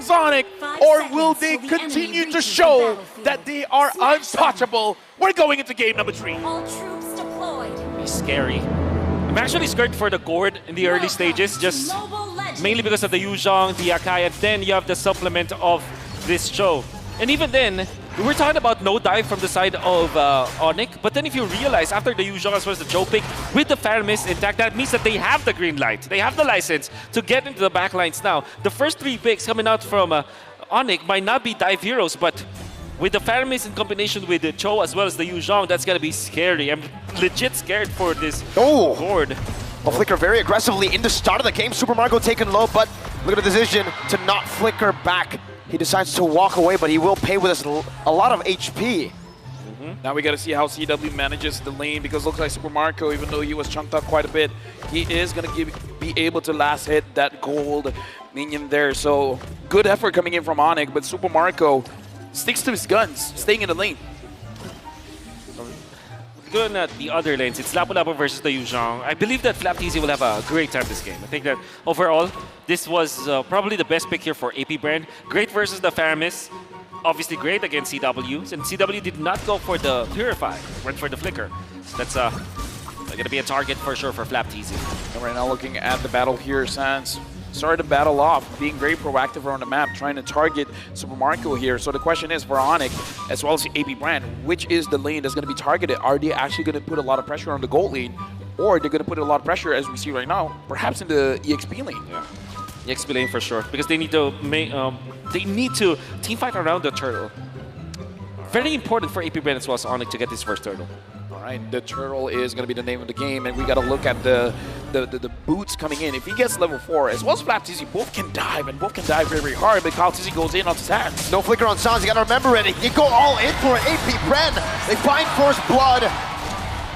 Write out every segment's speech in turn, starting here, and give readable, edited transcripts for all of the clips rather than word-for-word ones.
against ONIC, or will they continue to show that they are untouchable? We're going into game number 3. All troops deployed. It's scary. I'm actually scared for the Gord in the early stages, just mainly because of the Yuzhong, the Akai, and then you have the supplement of this Cho. And even then, we were talking about no dive from the side of ONIC, but then if you realize after the Yuzhong as well as the Cho pick, with the Faramis intact, that means that they have the green light. They have the license to get into the backlines now. The first 3 picks coming out from ONIC might not be dive heroes, but with the Faramis in combination with the Cho as well as the Yuzhong, that's gonna be scary. I'm legit scared for this Gord. Well, Flicker very aggressively in the start of the game. Super Mario taken low, but look at the decision to not flicker back. He decides to walk away, but he will pay with a lot of HP. Now we got to see how CW manages the lane, because it looks like Super Mario, even though he was chunked up quite a bit, he is going to be able to last hit that gold minion there. So good effort coming in from ONIC, but Super Mario sticks to his guns, staying in the lane. Going at the other lanes, it's Lapu Lapu versus the Yuzhong. I believe that FlapTZ will have a great time this game. I think that overall, this was probably the best pick here for AP BREN. Great versus the Faramis. Obviously great against CW. And CW did not go for the Purify, went for the Flicker. So that's going to be a target for sure for FlapTZ. And right now looking at the battle here, Sans started the battle off, being very proactive around the map, trying to target Super Mario here. So the question is for ONIC, as well as the AP BREN, which is the lane that's going to be targeted? Are they actually going to put a lot of pressure on the gold lane, or they're going to put a lot of pressure, as we see right now, perhaps in the EXP lane? Yeah, EXP lane for sure, because they need to team fight around the turtle. Very important for AP BREN as well as ONIC to get this first turtle. All right, the turtle is going to be the name of the game, and we got to look at the boots coming in. If he gets level 4, as well as FlapTZ, both can dive, and both can dive very, very hard, but FlapTZ goes in onto Sans. No flicker on Sans, you gotta remember it. You go all in for an AP BREN. They find first blood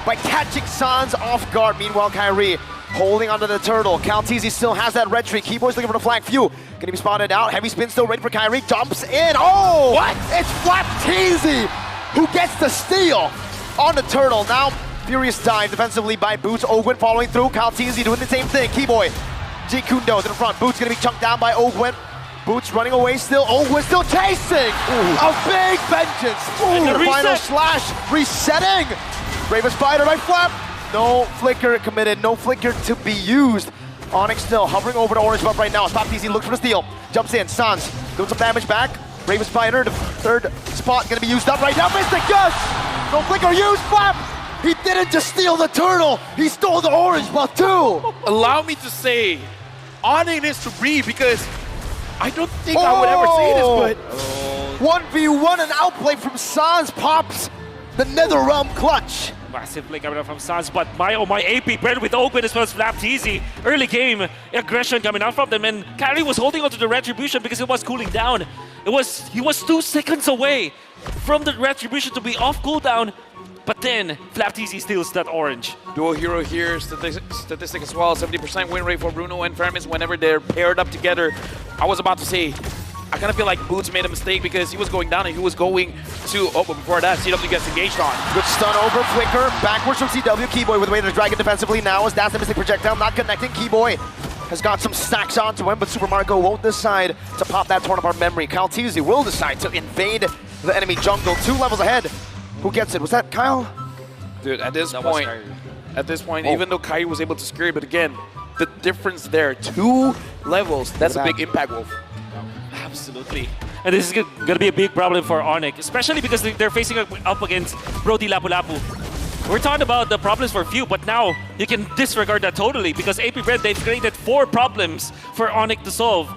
by catching Sans off guard. Meanwhile, Kyrie holding onto the turtle. FlapTZ still has that red tree. Keyboard's looking for the flag. Few gonna be spotted out. Heavy spin still ready for Kyrie. Jumps in. Oh! What? It's FlapTZ who gets the steal on the turtle. Now, furious dive defensively by Boots. Ogwen following through. FlapTZ doing the same thing. Keyboy. Jikundo to the front. Boots gonna be chunked down by Ogwen. Boots running away still. Ogwen still chasing. A big vengeance. The final slash. Resetting. Bravest fighter by Flap. No flicker committed. No flicker to be used. ONIC still hovering over the orange buff right now. FlapTZ looks for the steal. Jumps in. Sans doing some damage back. Bravest fighter. The third spot gonna be used up right now. Missed the gush. No flicker used. Flap. He didn't just steal the turtle. He stole the orange buff too. Allow me to say, ONIC needs to breathe, because I don't think I would ever say this, but 1v1, an outplay from Sans pops the NetherRealm clutch. Massive play coming out from Sans, but my AP BREN with Ogwen as well as FlapTZ. Early game aggression coming out from them, and Kyrie was holding onto the retribution because it was cooling down. He was 2 seconds away from the retribution to be off cooldown, but then FlapTZ steals that orange. Dual hero here, statistic as well, 70% win rate for Bruno and Faramis whenever they're paired up together. I was about to say, I kind of feel like Boots made a mistake because he was going down and he was going to, but before that, CW gets engaged on. Good stun over, flicker, backwards from CW. Keyboy with a way to drag it defensively now as that's the missing projectile, not connecting. Keyboy has got some stacks onto him, but Super Mario won't decide to pop that torn apart memory. FlapTZ will decide to invade the enemy jungle, 2 levels ahead. Who gets it? Was that Kyle? Dude, at this point, even though Kyrie was able to scare it, but again, the difference there, 2 levels, that's a big impact, Wolf. Absolutely. And this is going to be a big problem for ONIC, especially because they're facing up against Brody Lapu Lapu. We're talking about the problems for Few, but now you can disregard that totally, because AP BREN, they've created 4 problems for ONIC to solve.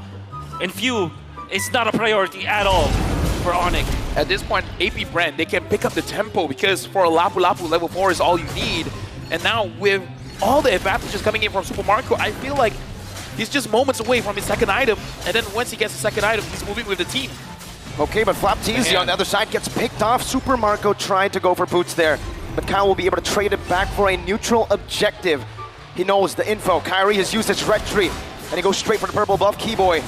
And Few is not a priority at all for ONIC. At this point, AP BREN, they can pick up the tempo, because for Lapu Lapu, level 4 is all you need. And now with all the advantages coming in from Super Mario, I feel like he's just moments away from his second item, and then once he gets the second item, he's moving with the team. Okay, but FlapTZ on the other side gets picked off. Super Mario tried to go for Boots there, but Kyle will be able to trade it back for a neutral objective. He knows the info. Kyrie has used his red tree, and he goes straight for the purple buff. Keyboy.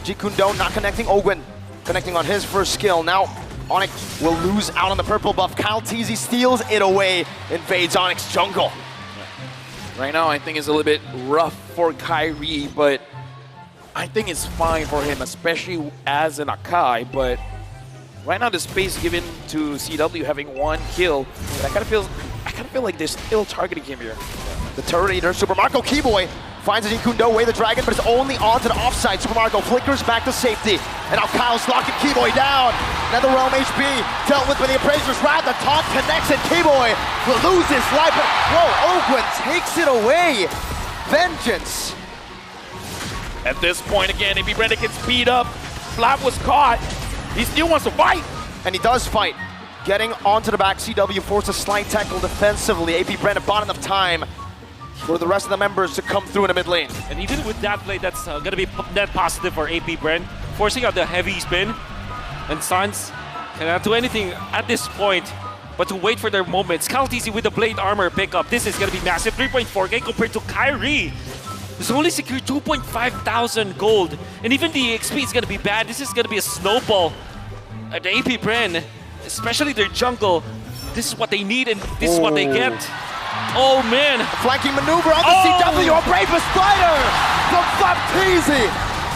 Jikundo not connecting. Ogwen connecting on his first skill. Now, ONIC will lose out on the purple buff. FlapTZ steals it away, invades ONIC's jungle. Right now, I think it's a little bit rough for Kyrie, but I think it's fine for him, especially as an Akai, but right now the space given to CW having 1 kill, but I kind of feel like they're still targeting him here. The turret eater, Super Marco Keyboy finds a Jikundo away the dragon, but it's only onto the offside. Super Marco flickers back to safety. And now Kyle's locking Keyboy down. Another Realm HP dealt with by the Appraiser's Wrath. The taunt connects and Keyboy will lose his life. But whoa, Ogwen takes it away. Vengeance. At this point again, AB BREN gets beat up. Flap was caught. He still wants to fight. And he does fight. Getting onto the back, CW forced a slight tackle defensively. AB BREN bought enough time for the rest of the members to come through in the mid lane. And even with that play, that's going to be net positive for AP BREN, forcing out the heavy spin. And Suns cannot do anything at this point but to wait for their moments. Kaltisi with the Blade Armor pickup. This is going to be massive. 3.4k compared to Kyrie, who's only secured 2,500 gold. And even the XP is going to be bad. This is going to be a snowball at the AP BREN, especially their jungle. This is what they need and this is what they get. Oh man! Flanking maneuver on the CW, a Bravest Spider from Flapteezy!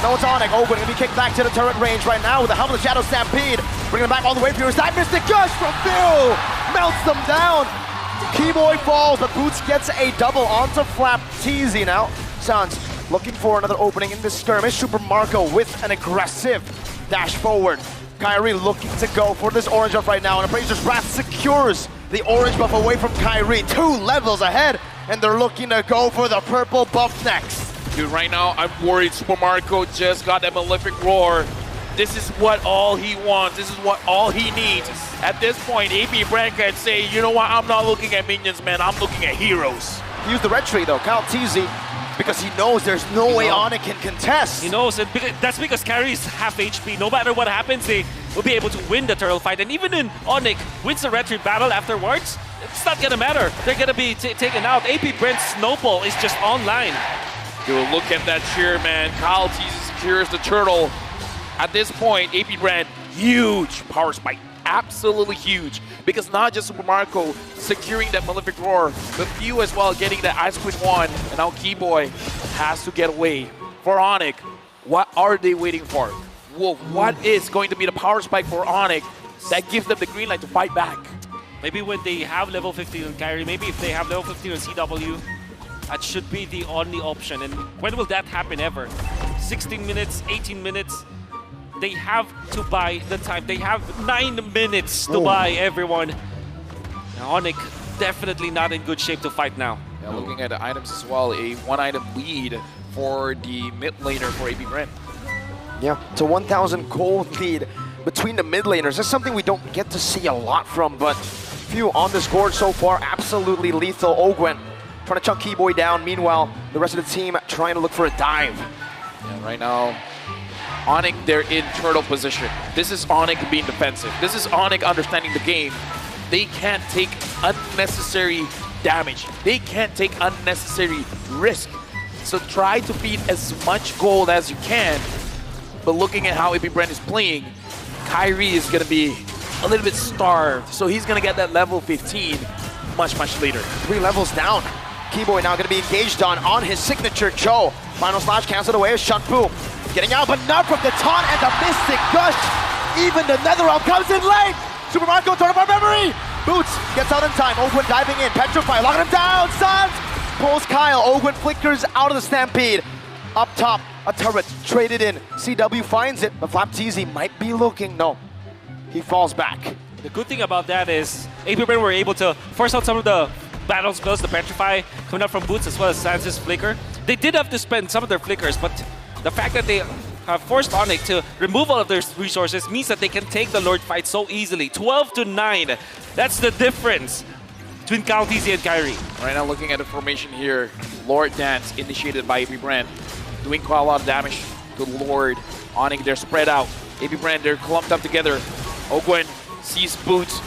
No, it's ONIC. Ogwen gonna be kicked back to the turret range right now with a Helmet of Shadow Stampede. Bringing him back all the way for your side. Mystic Gush from Phil! Melts them down! Keyboy falls, but Boots gets a double onto Flapteezy now. Suns looking for another opening in this skirmish. Super Marco with an aggressive dash forward. Kyrie looking to go for this orange buff right now, and Appraiser's Wrath secures the orange buff away from Kyrie. 2 levels ahead, and they're looking to go for the purple buff next. Dude, right now I'm worried. Super Marco just got that Malefic Roar. This is what all he wants. This is what all he needs. At this point, AB BREN can say, you know what, I'm not looking at minions, man. I'm looking at heroes. He used the red tree though, Kaltisi, because he knows there's no way ONIC can contest. He knows, and that's because Kyrie's half HP. No matter what happens, they will be able to win the turtle fight. And even in ONIC wins the red tree battle afterwards, it's not gonna matter. They're gonna be taken out. AP BREN's snowball is just online. Dude, look at that cheer, man. Kyle Tease secures the turtle. At this point, AP BREN, huge power spike. Absolutely huge. Because not just Super Marco securing that Malefic Roar, but Few as well getting that Ice Queen 1. And now Keyboy has to get away. For ONIC, what are they waiting for? Well, what is going to be the power spike for ONIC that gives them the green light to fight back? Maybe when they have level 15 on Kyrie, maybe if they have level 15 on CW, that should be the only option. And when will that happen ever? 16 minutes, 18 minutes? They have to buy the time. They have 9 minutes to buy everyone. Now, ONIC definitely not in good shape to fight now. Yeah, looking at the items as well, a 1-item lead for the mid laner for AP BREN. Yeah, it's a 1,000 gold lead between the mid laners. That's something we don't get to see a lot from, but Few on this board so far, absolutely lethal. Ogwen trying to chunk Keyboy down. Meanwhile, the rest of the team trying to look for a dive. Yeah, right now, ONIC, they're in turtle position. This is ONIC being defensive. This is ONIC understanding the game. They can't take unnecessary damage. They can't take unnecessary risk. So try to feed as much gold as you can. But looking at how AP BREN is playing, Kyrie is going to be a little bit starved. So he's going to get that level 15 much, much later. 3 levels down. Keyboy now going to be engaged on his signature Cho. Final slash canceled away as Shunfu. Getting out, but not from the taunt and the Mystic Gush. Even the Netherrealm comes in late. Super Marco, turn of our memory. Boots gets out in time. Ogwen diving in. Petrify, locking him down. Suns pulls Kyle. Ogwen flickers out of the Stampede. Up top, a turret traded in. CW finds it, but Flapteezy might be looking. No, he falls back. The good thing about that is AP BREN were able to force out some of the battle spells, the Petrify coming up from Boots as well as Sans' Flicker. They did have to spend some of their flickers, but the fact that they have forced ONIC to remove all of their resources means that they can take the Lord fight so easily. 12-9. That's the difference between Kaltisi and Kyrie. Right now, looking at the formation here, Lord Dance initiated by AP BREN, doing quite a lot of damage to Lord. ONIC, they're spread out. AP BREN, they're clumped up together. Ogwen sees Boots.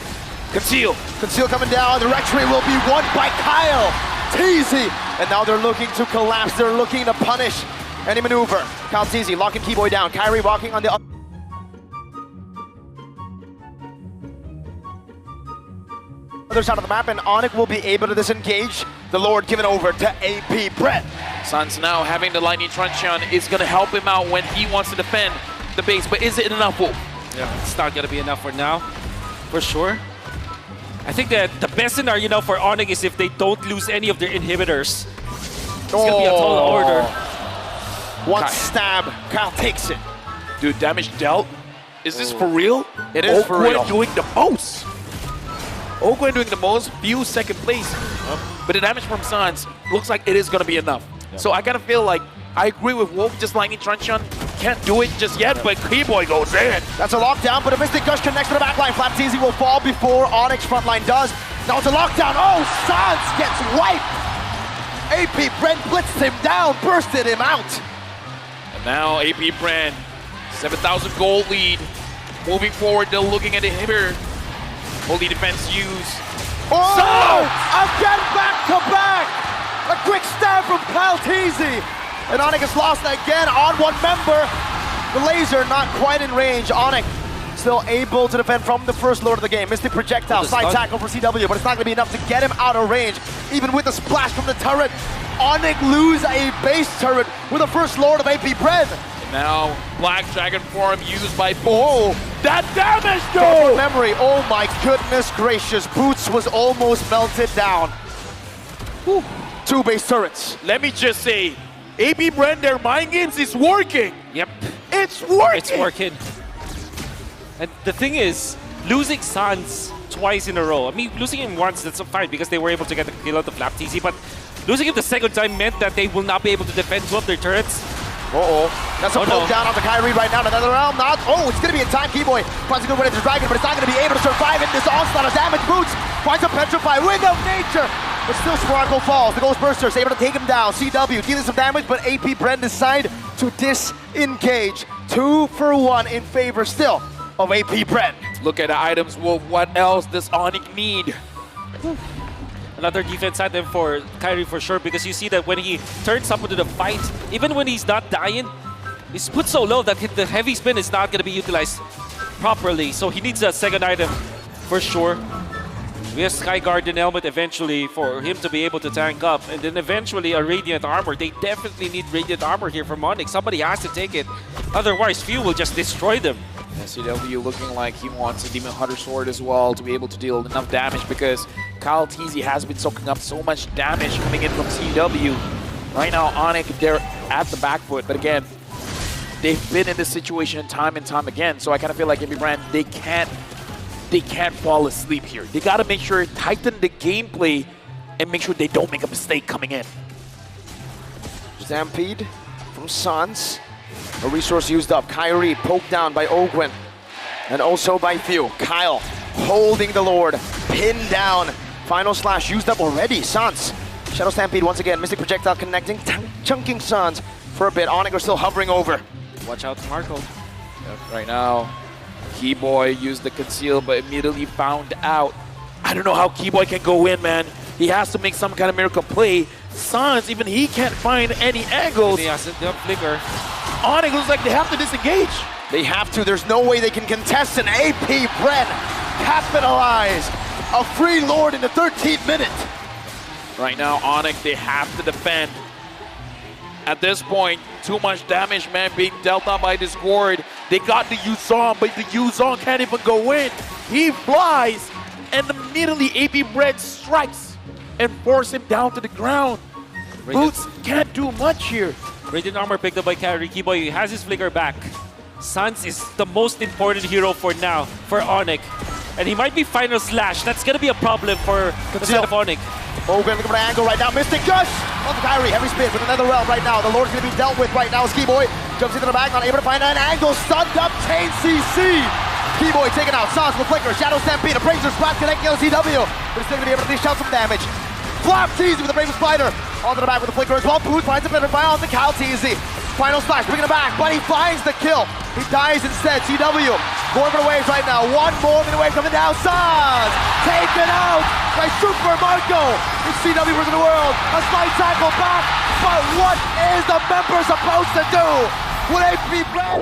Conceal. Conceal coming down. The Rectory will be won by Kyle Teezy. And now they're looking to collapse. They're looking to punish any maneuver. Kyle Teezy locking Keyboy down. Kyrie walking on the up. other side of the map, and ONIC will be able to disengage. The Lord given over to AP BREN. Sans now having the lightning truncheon is going to help him out when he wants to defend the base, but is it enough, Wolf? Yeah, it's not gonna be enough for now, for sure. I think that the best scenario now for ONIC is if they don't lose any of their inhibitors. It's gonna be a tall order. One Kyle. stab, Kyle takes it. Dude, damage dealt? Is this for real? It is for real. doing the most. Ogwen doing the most, few second place. But the damage from Sans looks like it is going to be enough. So I kind of feel like I agree with Wolf, just lightning truncheon. Can't do it just yet, but Keyboy goes in. That's a lockdown, but a Mystic Gush connects to the backline. Flapteasy will fall before ONIC's frontline does. Now it's a lockdown. Oh, Sans gets wiped. AP BREN blitzed him down, bursted him out. And now AP BREN, 7,000 gold lead. Moving forward, they're looking at the inhibitor. Holy defense use. Oh! Again back to back! A quick stab from Flapteasy. And ONIC has lost again on one member. The laser not quite in range. ONIC still able to defend from the first lord of the game. Mystic projectile, side tackle for CW, but it's not going to be enough to get him out of range. Even with the splash from the turret, ONIC lose a base turret with the first lord of AP BREN. And now, Black Dragon form used by Boots. Oh, That damage, short though! memory. Oh my goodness gracious. Boots was almost melted down. Whew. 2 base turrets. Let me just say, AP BREN, their mind games is working. Yep, It's working. it's working. And the thing is, losing Sans twice in a row. I mean, losing him once, that's fine because they were able to get the kill out of Flapteasy, but losing him the second time meant that they will not be able to defend 2 of their turrets. Uh-oh. That's a poke down onto Kyrie right now. Another round, not. Oh, it's going to be in time. Keyboy finds a good way to the Dragon, but it's not going to be able to survive in this onslaught of damage. Boots finds a Petrify, Ring of Nature, but still Sparkle falls. The Ghost Burster is able to take him down. CW dealing some damage, but AP BREN decide to disengage. 2 for 1 in favor still of AP BREN. Look at the items, Wolf. What else does ONIC need? Another defense item for Kyrie for sure, because you see that when he turns up into the fight, even when he's not dying, he's put so low that the heavy spin is not going to be utilized properly. So he needs a second item for sure. We have Sky Guardian Helmet eventually for him to be able to tank up, and then eventually a Radiant Armor. They definitely need Radiant Armor here from ONIC. Somebody has to take it, otherwise Few will just destroy them. CW looking like he wants a Demon Hunter Sword as well to be able to deal enough damage, because Flapteasy has been soaking up so much damage coming in from CW. Right now, ONIC, they're at the back foot, but again, they've been in this situation time and time again, so I kind of feel like AP BREN, they can't fall asleep here. They got to make sure, tighten the gameplay, and make sure they don't make a mistake coming in. Stampede from Sans. A resource used up. Kyrie poked down by Ogwen. And also by Few. Kyle holding the Lord. Pinned down. Final slash used up already. Sans. Shadow Stampede once again. Mystic Projectile connecting. Chunking Sans for a bit. ONIC are still hovering over. Watch out, Marco. Right now, Keyboy used the conceal, but immediately found out. I don't know how Keyboy can go in, man. He has to make some kind of miracle play. Sans, even he can't find any angles. He has a flicker. ONIC looks like they have to disengage. They have to. There's no way they can contest an AP BREN. Capitalize. A free Lord in the 13th minute. Right now, ONIC, they have to defend. At this point, too much damage, man, being dealt out by this ward. They got the Yuzong, but the Yuzong can't even go in. He flies, and immediately AP BREN strikes and force him down to the ground. Boots can't do much here. Radiant Armor picked up by Kyrie. Keyboy has his flicker back. Sans is the most important hero for now for ONIC. And he might be Final Slash. That's going to be a problem for the side of ONIC. Ogwen looking for an angle right now. Mystic Gush on Kyrie. Heavy spin with another realm right now. The Lord's going to be dealt with right now. Keyboy jumps into the back, not able to find an angle. Stunned up, chain CC. Keyboy taken out. Sans with flicker. Shadow Stampede. A Bracer Splat connecting on CW. But he's still going to be able to dish out some damage. Flapteasy with the Brave Spider. Onto the back with the flicker as well. Boots finds a better fire on the Flapteasy. Final slash, bringing it back, but he finds the kill. He dies instead. CW going for the waves right now. One more minute wave coming down. Sans taken out by Super Marco. It's CW versus the world. A slight tackle back, but what is the member supposed to do? Will AP BREN?